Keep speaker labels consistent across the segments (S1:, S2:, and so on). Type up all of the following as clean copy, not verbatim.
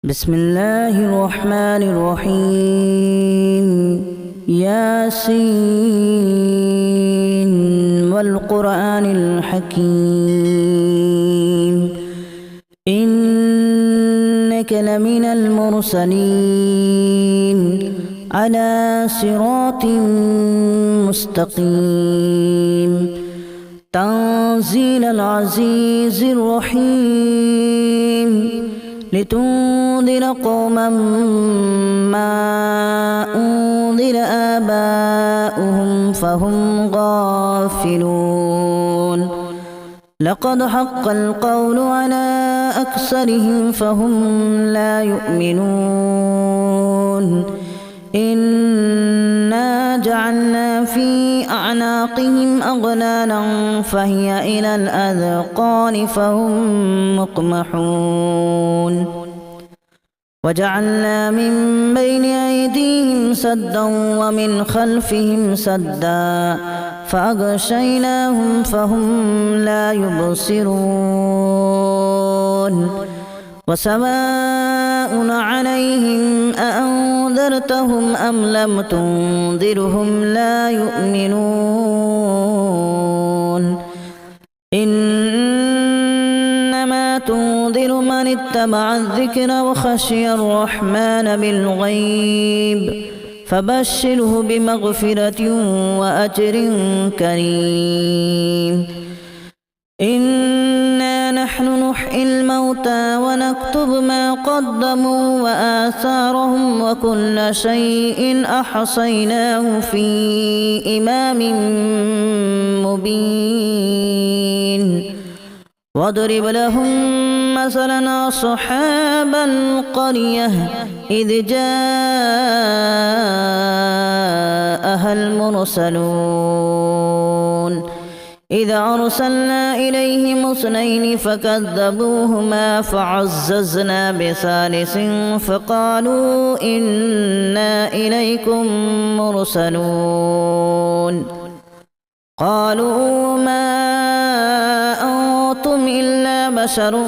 S1: بسم الله الرحمن الرحيم ياسين والقرآن الحكيم إنك لمن المرسلين على صراط مستقيم تنزيل العزيز الرحيم لتنذر قوما ما أنذر آباؤهم فهم غافلون لقد حق القول على أكثرهم فهم لا يؤمنون إنا جعلنا في أعناقهم أغلالا فهي إلى الأذقان فهم مقمحون وجعلنا من بين أيديهم سدا ومن خلفهم سدا فأغشيناهم فهم لا يبصرون وسواء عليهم أأنذرتهم أم لم تنذرهم لا يؤمنون إنما تنذر من اتبع الذكر وخشي الرحمن بالغيب فبشره بمغفرة وأجر كريم إنا نحن نحيي الموتى ونكتب ما قدموا وآثارهم وكل شيء أحصيناه في إمام مبين واضرب لهم مثلا أصحاب القرية إذ جاءها المرسلون إذا أرسلنا إليهم اثنين فكذبوهما فعززنا بثالث فقالوا إنا إليكم مرسلون قالوا ما أنتم إلا بشر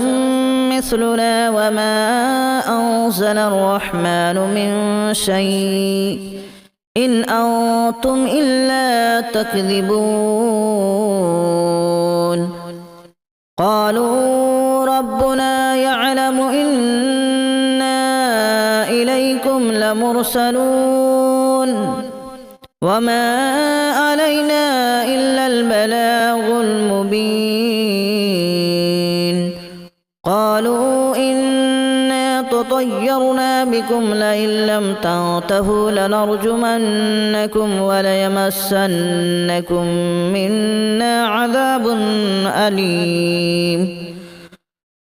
S1: مثلنا وما أنزل الرحمن من شيء إن أنتم إلا تكذبون قالوا ربنا يعلم إنا إليكم لمرسلون وما علينا إلا البلاغ المبين قالوا إنا تطيرنا بكم لئن لم تنتهوا لنرجمنكم وليمسنكم منا عذاب أليم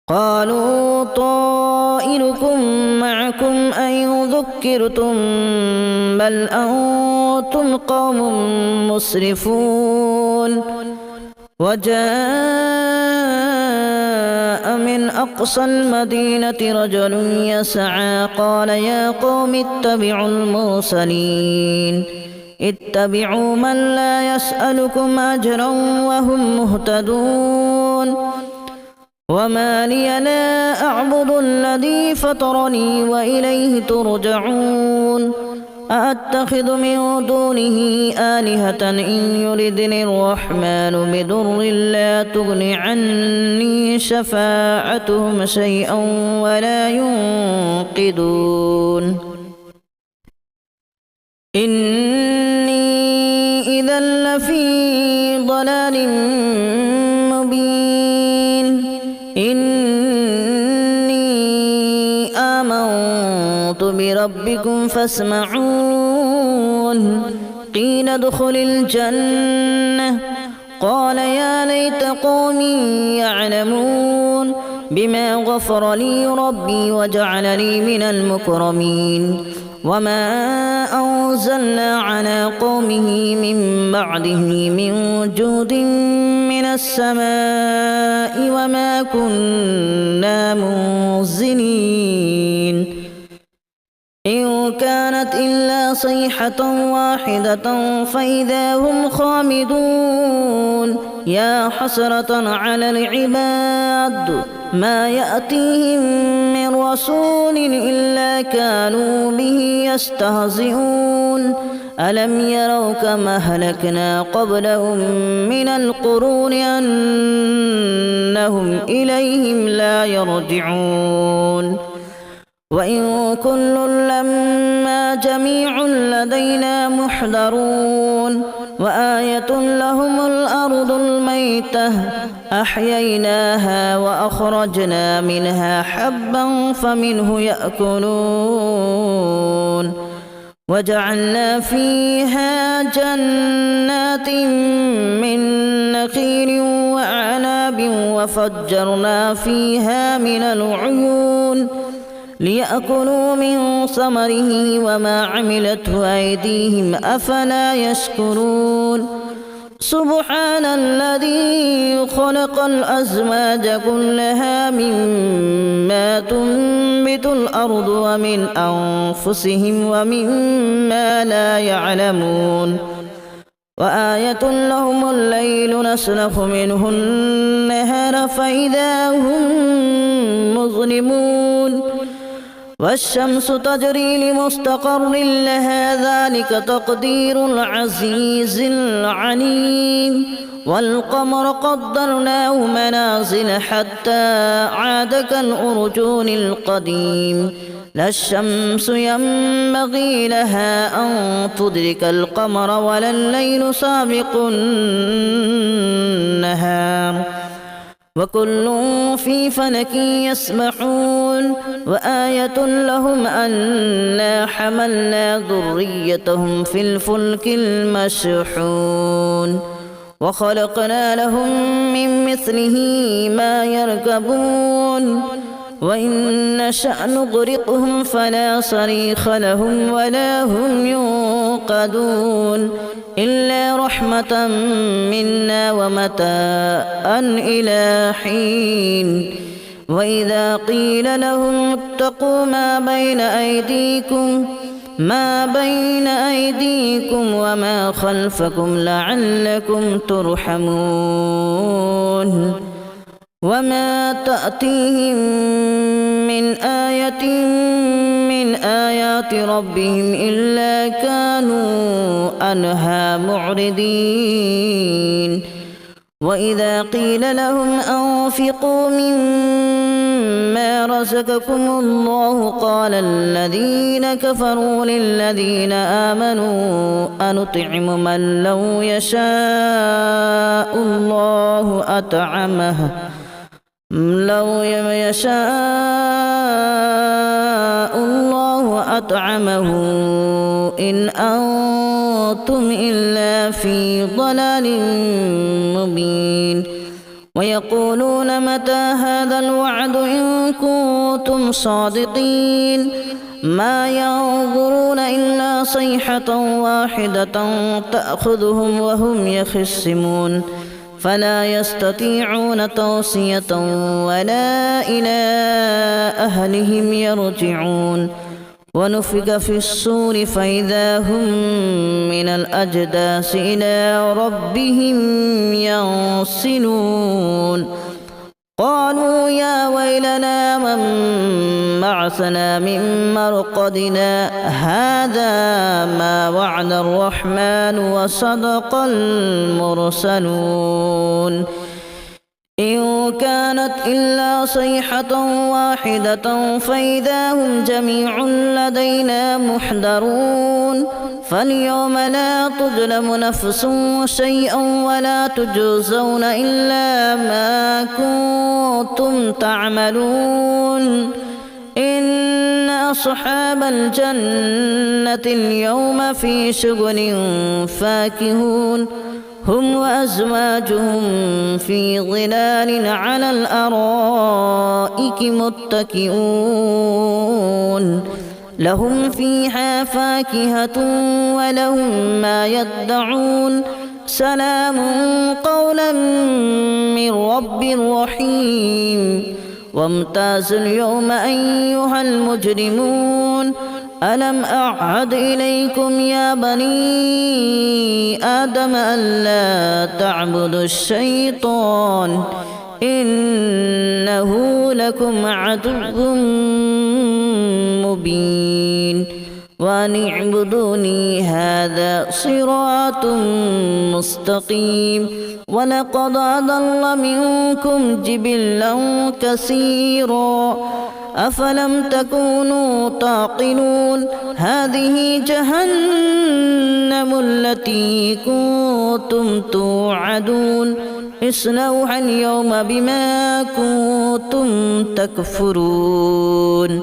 S1: قالوا طائركم معكم أن ذكرتم بل أنتم قوم مسرفون وجاء من أقصى المدينة رجل يسعى قال يا قوم اتبعوا المرسلين اتبعوا من لا يسألكم أجرا وهم مهتدون وما لي لا أعبد الذي فطرني وإليه ترجعون أأتخذ من دونه آلهة إن يردني الرحمن بضر لا تغن عني شفاعتهم شيئا ولا ينقذون إني إذا لفي ضلال مبين إني آمنت بربكم فاسمعون قيل ادخل الجنة قال يا ليت قومي يعلمون بما غفر لي ربي وجعلني من المكرمين وما أنزلنا على قومه من بعده من جود من السماء وما كنا منزلين إن كانت إلا صيحة واحدة فإذا هم خامدون يا حسرة على العباد ما يأتيهم من رسول إلا كانوا به يستهزئون ألم يروا كما أهلكنا قبلهم من القرون أنهم إليهم لا يرجعون وإن كل لما جميع لدينا محضرون وآية لهم الأرض الميتة أحييناها وأخرجنا منها حبا فمنه يأكلون وجعلنا فيها جنات من نخيل وأعناب وفجرنا فيها من العيون ليأكلوا من ثمره وما عملته أيديهم أفلا يشكرون سبحان الذي خلق الأزواج كلها مما تنبت الأرض ومن أنفسهم ومما لا يعلمون وآية لهم الليل نسلخ منه النهار فإذا هم مظلمون والشمس تجري لمستقر لها ذلك تقدير العزيز العليم والقمر قدرناه منازل حتى عاد كالأرجون القديم لا الشمس ينبغي لها أن تدرك القمر ولا الليل سابق النهار وكل في فلك يسبحون وآية لهم أنا حملنا ذريتهم في الفلك المشحون وخلقنا لهم من مثله ما يركبون وإن نشأ نغرقهم فلا صريخ لهم ولا هم ينقذون إلا رحمة منا ومتاعا إلى حين وإذا قيل لهم اتقوا ما بين أيديكم وما خلفكم لعلكم ترحمون وما تأتيهم من آية من آيات ربهم إلا كانوا عنها معرضين وإذا قيل لهم أنفقوا مما رزقكم الله قال الذين كفروا للذين آمنوا أنطعم من لو يشاء الله أطعمه إن أنتم إلا في ضلال مبين ويقولون متى هذا الوعد إن كنتم صادقين ما ينظرون إلا صيحة واحدة تأخذهم وهم يخصمون فلا يستطيعون توصية ولا إلى أهلهم يرجعون ونفخ في الصور فإذا هم من الأجداث إلى ربهم ينسلون قالوا يا ويلنا من بعثنا من مرقدنا هذا ما وعد الرحمن وصدق المرسلون إن كانت إلا صيحة واحدة فإذا هم جميع لدينا محضرون فاليوم لا تظلم نفس شيئا ولا تجزون إلا ما كنتم تعملون إن أصحاب الجنة اليوم في شغل فاكهون هم وأزواجهم في ظلال على الأرائك متكئون لهم فيها فاكهة ولهم ما يدعون سلام قولا من رب رحيم وامتازوا اليوم أيها المجرمون ألم أعهد إليكم يا بني آدم ألا تعبدوا الشيطان إنه لكم عدو مبين وأن اعبدوني هذا صراط مستقيم ولقد أضل منكم جبلا كثيرا أفلم تكونوا تعقلون هذه جهنم التي كنتم توعدون اصلوها اليوم بما كنتم تكفرون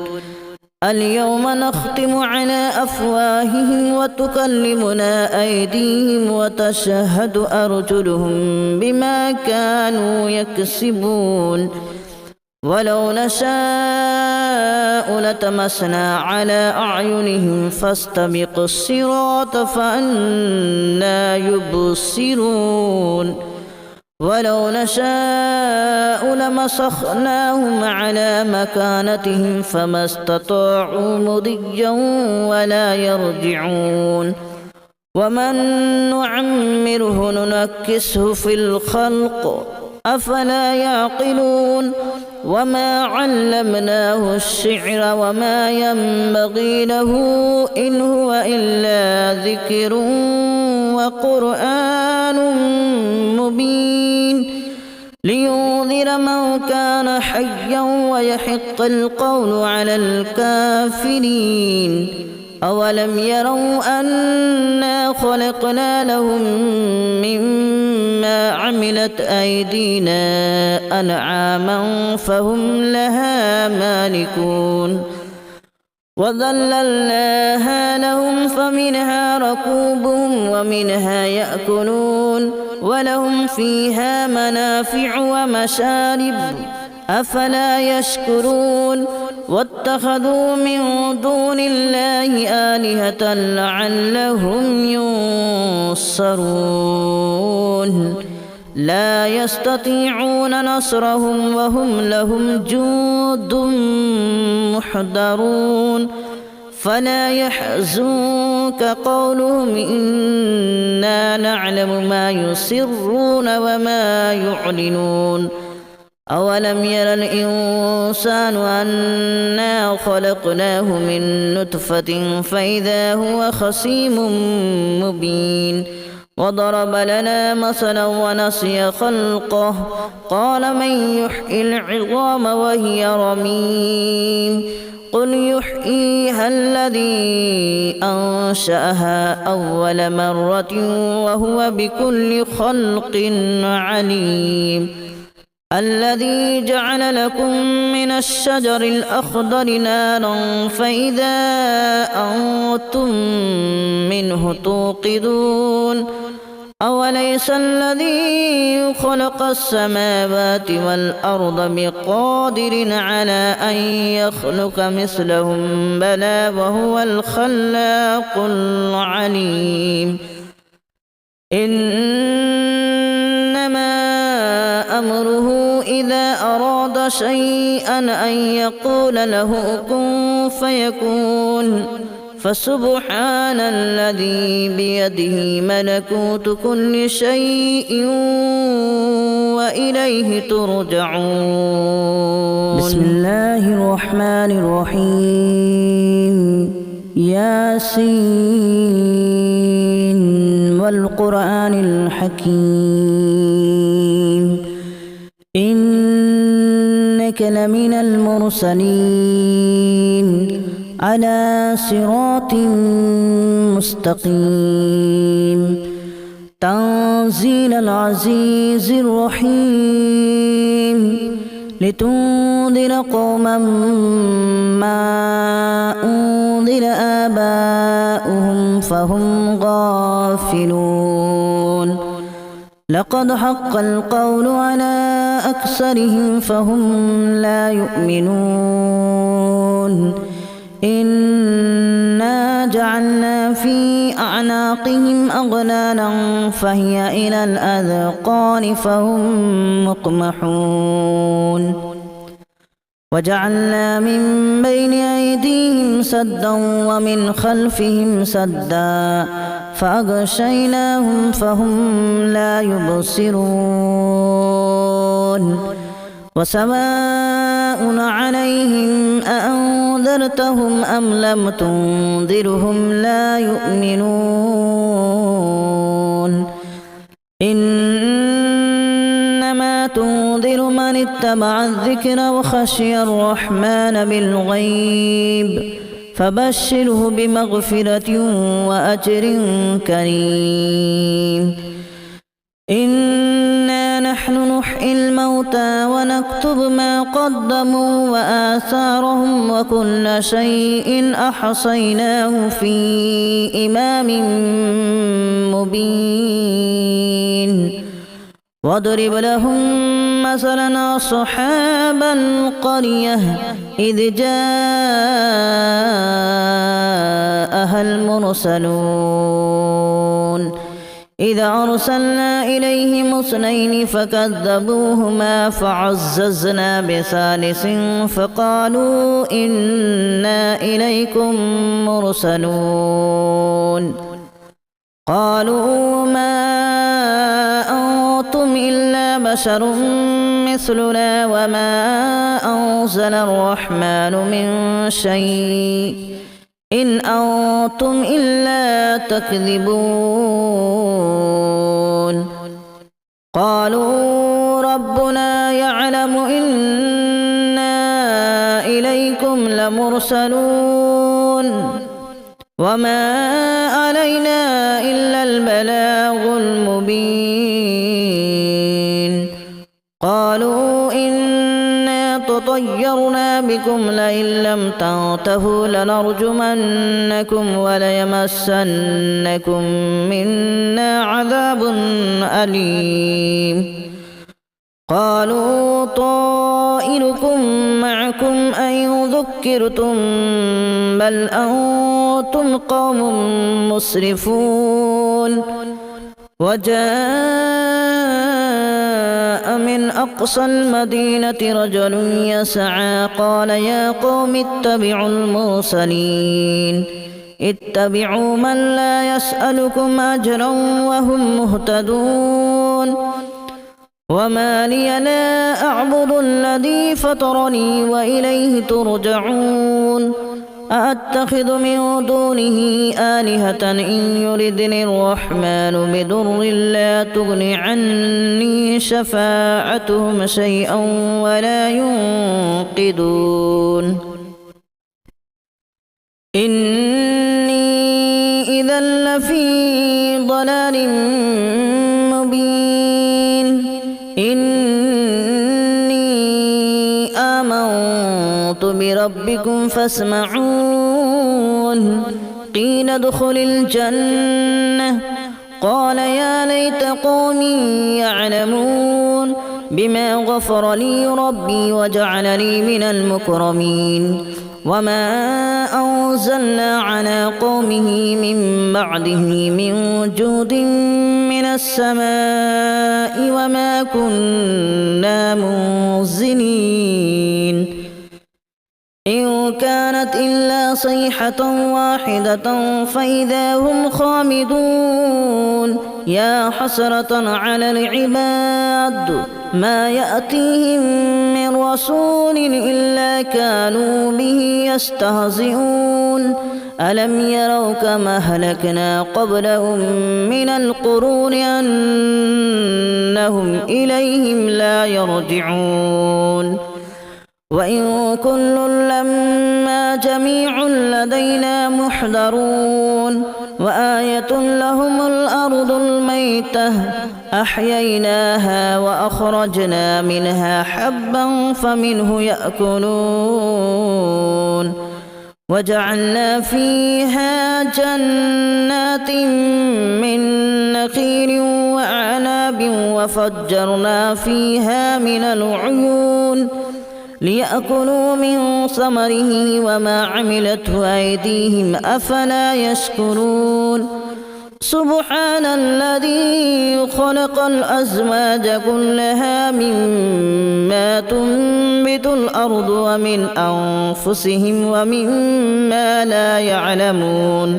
S1: اليوم نختم على أفواههم وتكلمنا أيديهم وتشهد أرجلهم بما كانوا يكسبون ولو نشاء لتمسنا على أعينهم فاستبقوا الصراط فأنى يبصرون ولو نشاء لمسخناهم على مكانتهم فما استطاعوا مضيا ولا يرجعون ومن نعمره ننكسه في الخلق أفلا يعقلون وما علمناه الشعر وما ينبغي له إن هو إلا ذكر وقرآن مبين لينذر من كان حيا ويحق القول على الكافرين أولم يروا أنا خلقنا لهم مما عملت أيدينا أنعاما فهم لها مالكون وذللناها لهم فمنها ركوبهم ومنها يأكلون ولهم فيها منافع ومشارب أفلا يشكرون واتخذوا من دون الله آلهة لعلهم ينصرون لا يستطيعون نصرهم وهم لهم جند محضرون فلا يحزنك قولهم إنا نعلم ما يسرون وما يعلنون أولم ير الإنسان أنا خلقناه من نطفة فإذا هو خصيم مبين وضرب لنا مثلا ونسي خلقه قال من يحيي العظام وهي رميم قل يحييها الذي أنشأها أول مرة وهو بكل خلق عليم الذي جعل لكم من الشجر الأخضر نارا فإذا أنتم منه توقدون أوليس الذي خلق السماوات والأرض بقادر على أن يخلق مثلهم بلى وهو الخلاق العليم إنما أمره إذا أراد شيئا أن يقول له كن فيكون فسبحان الذي بيده ملكوت كل شيء وإليه ترجعون بسم الله الرحمن الرحيم ياسين والقرآن الحكيم إنك لمن المرسلين على صراط مستقيم تنزيل العزيز الرحيم لتنذر قوما ما أنذر آباؤهم فهم غافلون لقد حق القول على أكثرهم فهم لا يؤمنون إنا جعلنا في أعناقهم أغلالا فهي إلى الأذقان فهم مقمحون وجعلنا من بين أيديهم سدا ومن خلفهم سدا فأغشيناهم فهم لا يبصرون وسواء عليهم أأنذرتهم أم لم تنذرهم لا يؤمنون إنما تنذر من اتبع الذكر وخشي الرحمن بالغيب فبشره بمغفرة وأجر كريم إنا نحن نحيي الموتى ونكتب ما قدموا وآثارهم وكل شيء أحصيناه في إمام مبين واضرب لهم مثلا أصحاب القرية إذ جاءها المرسلون إذا أرسلنا إليهم اثنين فكذبوهما فعززنا بثالث فقالوا إنا إليكم مرسلون قالوا ما أنتم إلا بشر مثلنا وما أنزل الرحمن من شيء إن أنتم إلا تكذبون قالوا ربنا يعلم إنا إليكم لمرسلون وما علينا إلا البلاغ المبين قالوا إنا تطيرنا بكم لئن لم تنتهوا لنرجمنكم وليمسنكم منا عذاب أليم قالوا طائركم معكم أن ذكرتم بل أنتم قوم مسرفون وجاء من أقصى المدينة رجل يسعى قال يا قوم اتبعوا المرسلين اتبعوا من لا يسألكم أجرا وهم مهتدون وما لي لا أعبد الذي فطرني وإليه ترجعون أأتخذ من دونه آلهة إن يردني الرحمن بضر لا تغن عني شفاعتهم شيئا ولا ينقذون إني إذا لفي ضلال مبين إني آمنت بربكم فاسمعون قيل ادخل الجنة قال يا ليت قومي يعلمون بما غفر لي ربي وجعلني من المكرمين وما أنزلنا على قومه من بعده من جود من السماء وما كنا منزلين إن كانت إلا صيحة واحدة فإذا هم خامدون يا حسرة على العباد ما يأتيهم من رسول إلا كانوا به يستهزئون ألم يروا كما أهلكنا قبلهم من القرون أنهم إليهم لا يرجعون وإن كل لما جميع لدينا محضرون وآية لهم الأرض الميتة أحييناها وأخرجنا منها حبا فمنه يأكلون وجعلنا فيها جنات من نخيل وأعناب وفجرنا فيها من العيون ليأكلوا من ثمره وما عملته أيديهم أفلا يشكرون سبحان الذي خلق الأزواج كلها مما تنبت الأرض ومن أنفسهم ومما لا يعلمون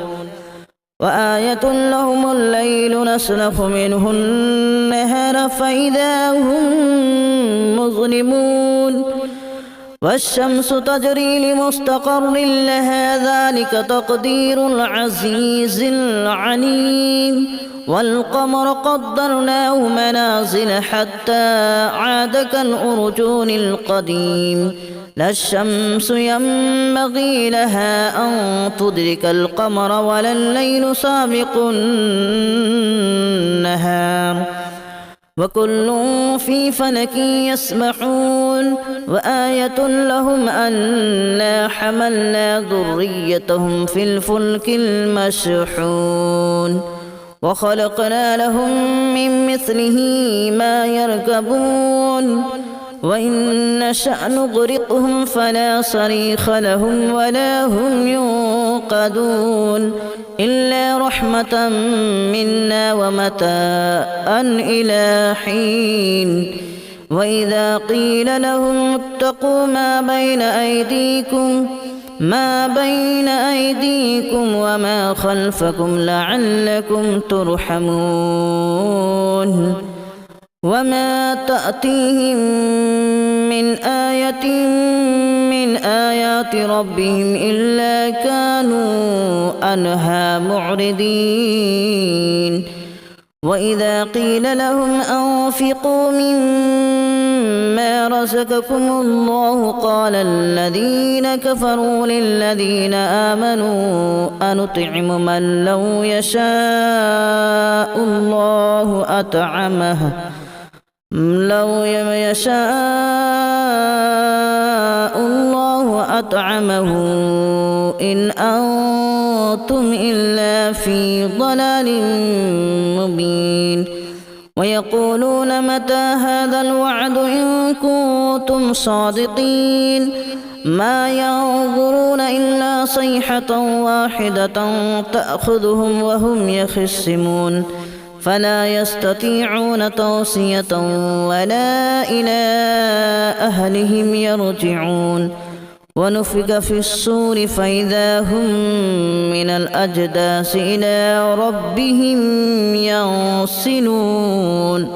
S1: وآية لهم الليل نسلخ منه النهار فإذا هم مظلمون والشمس تجري لمستقر لها ذلك تقدير العزيز العليم والقمر قدرناه منازل حتى عاد كالأرجون القديم لا الشمس ينبغي لها أن تدرك القمر ولا الليل سابق النهار وكل في فلك يسبحون وآية لهم أنا حملنا ذريتهم في الفلك المشحون وخلقنا لهم من مثله ما يركبون وإن نشأ نغرقهم فلا صريخ لهم ولا هم ينقذون إلا رحمة منا ومتاعا إلى حين وإذا قيل لهم اتقوا ما بين أيديكم وما خلفكم لعلكم ترحمون وما تأتيهم من آية من آيات ربهم إلا كانوا عنها معرضين وإذا قيل لهم أنفقوا مما رزقكم الله قال الذين كفروا للذين آمنوا أنطعم من لو يشاء الله أطعمه إن أنتم إلا في ضلال مبين ويقولون متى هذا الوعد إن كنتم صادقين ما ينظرون إلا صيحة واحدة تأخذهم وهم يخصمون فلا يستطيعون توصية ولا إلى أهلهم يرجعون ونفخ في الصور فإذا هم من الأجداث إلى ربهم ينسلون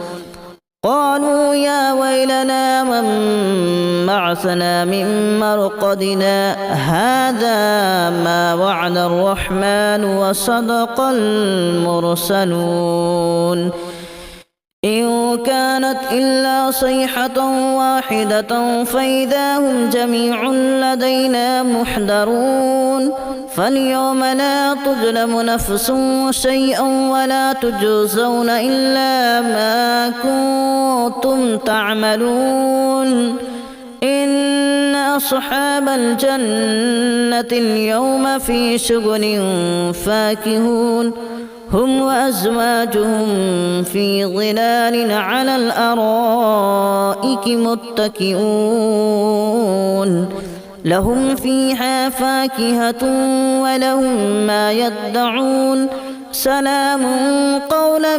S1: قالوا يا ويلنا من بعثنا من مرقدنا هذا ما وعد الرحمن وصدق المرسلون إن كانت إلا صيحة واحدة فإذا هم جميع لدينا محضرون فاليوم لا تظلم نفس شيئا ولا تجزون إلا ما كنتم تعملون إن أصحاب الجنة اليوم في شغل فاكهون هم وأزواجهم في ظلال على الأرائك متكئون لهم فيها فاكهة ولهم ما يدعون سلام قولا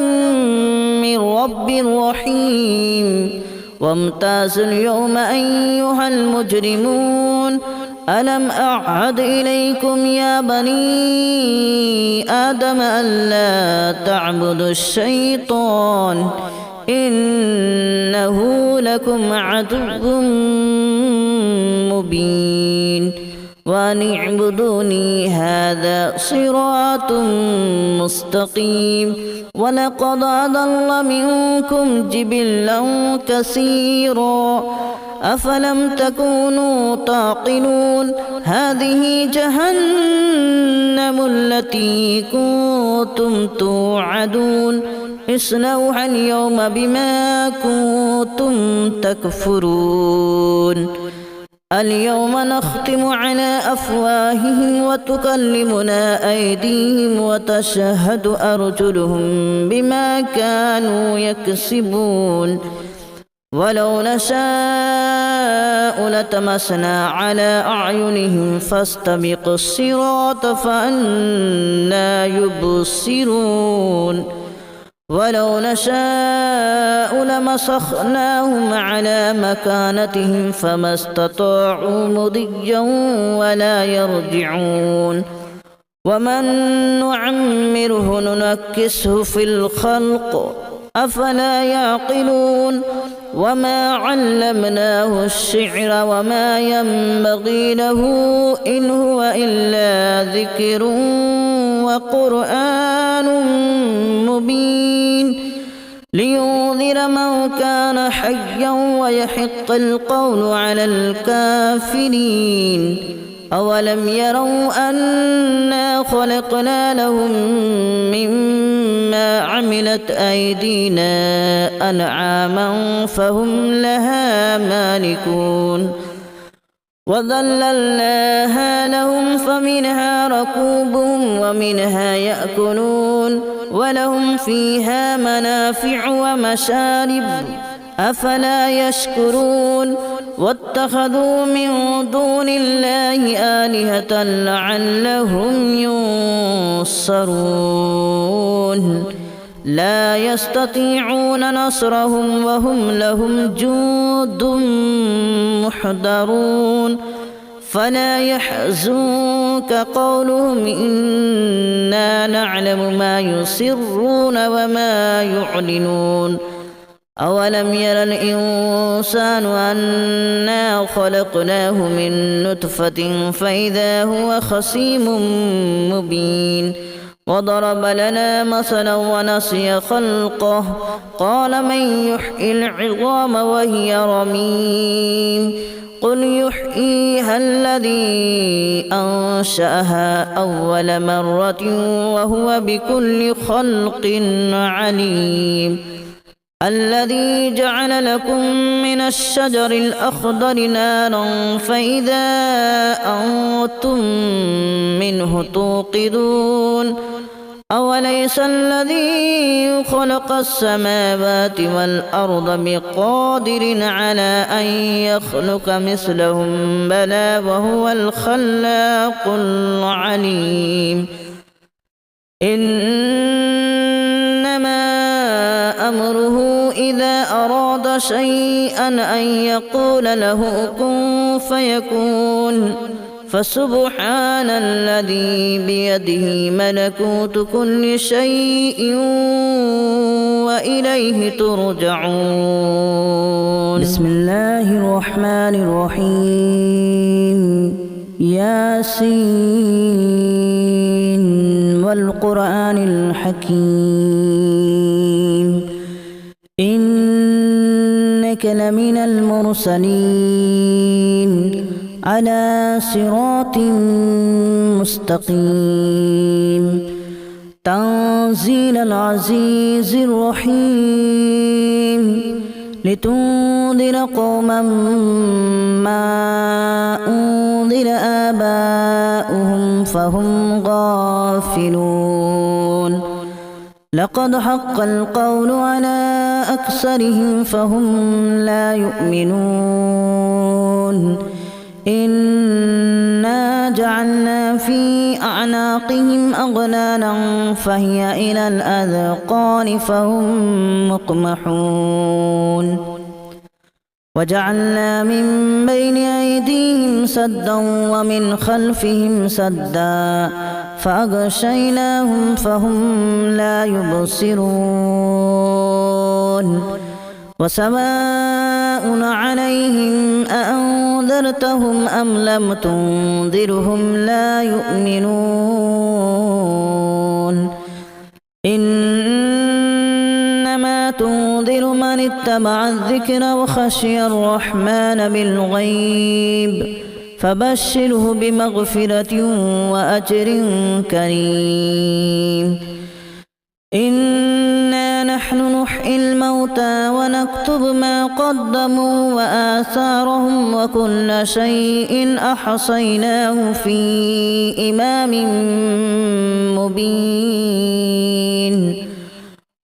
S1: من رب رحيم وامتازوا اليوم أيها المجرمون ألم أعهد إليكم يا بني آدم ألا تعبدوا الشيطان إنه لكم عدو مبين وأن اعبدوني هذا صراط مستقيم ولقد أضل منكم جبلا كثيرا أفلم تكونوا تعقلون هذه جهنم التي كنتم توعدون اصلوها اليوم بما كنتم تكفرون اليوم نختم على أفواههم وتكلمنا أيديهم وتشهد أرجلهم بما كانوا يكسبون ولو نشاء لتمسنا على أعينهم فاستبقوا الصراط فأنى يبصرون ولو نشاء لمسخناهم على مكانتهم فما استطاعوا مضيا ولا يرجعون ومن نعمره ننكسه في الخلق أفلا يعقلون وما علمناه الشعر وما ينبغي له إن هو إلا ذكر وقرآن مبين لينذر من كان حيا ويحق القول على الكافرين أولم يروا أنا خلقنا لهم مما عملت أيدينا أنعاما فهم لها مالكون وذللناها لهم فمنها ركوبهم ومنها يأكلون ولهم فيها منافع ومشارب أفلا يشكرون واتخذوا من دون الله آلهة لعلهم ينصرون لا يستطيعون نصرهم وهم لهم جند محضرون فلا يحزنك قولهم إنا نعلم ما يسرون وما يعلنون أولم ير الإنسان أنا خلقناه من نطفة فإذا هو خصيم مبين وضرب لنا مثلا ونسي خلقه قال من يحيي العظام وهي رميم قل يحييها الذي أنشأها أول مرة وهو بكل خلق عليم الذي جعل لكم من الشجر الأخضر نارا فإذا أنتم منه توقدون أوليس الذي خلق السماوات والأرض بقادر على أن يخلق مثلهم بلى وهو الخلاق العليم إنما أمره إذا أراد شيئا أن يقول له كن فيكون فسبحان الذي بيده ملكوت كل شيء وإليه ترجعون بسم الله الرحمن الرحيم ياسين والقرآن الحكيم إنك لمن المرسلين على صراط مستقيم تنزيل العزيز الرحيم لتنذر قوما ما أنذر آباؤهم فهم غافلون لقد حق القول على أكثرهم فهم لا يؤمنون إنا جعلنا في أعناقهم أغلالا فهي إلى الأذقان فهم مقمحون وجعلنا من بين أيديهم سدا ومن خلفهم سدا فأغشيناهم فهم لا يبصرون وسواء عليهم أأنذرتهم أم لم تنذرهم لا يؤمنون إنما تنذر من اتبع الذكر وخشي الرحمن بالغيب فبشره بمغفرة وأجر كريم إنا نحن نحيي الموتى ونكتب ما قدموا وآثارهم وكل شيء أحصيناه في إمام مبين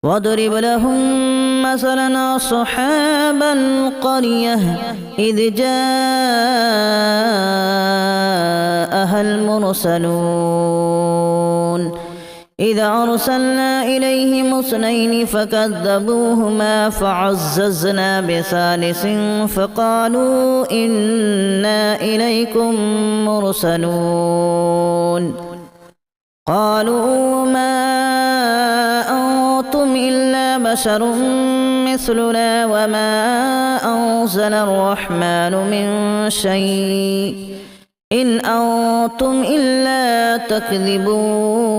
S1: واضرب لهم مثلا أصحاب القرية إذ جاءها المرسلون إذا أرسلنا إليهم اثنين فكذبوهما فعززنا بثالث فقالوا إنا إليكم مرسلون قالوا ما أنتم إلا بشر مثلنا وما أنزل الرحمن من شيء إن أنتم إلا تكذبون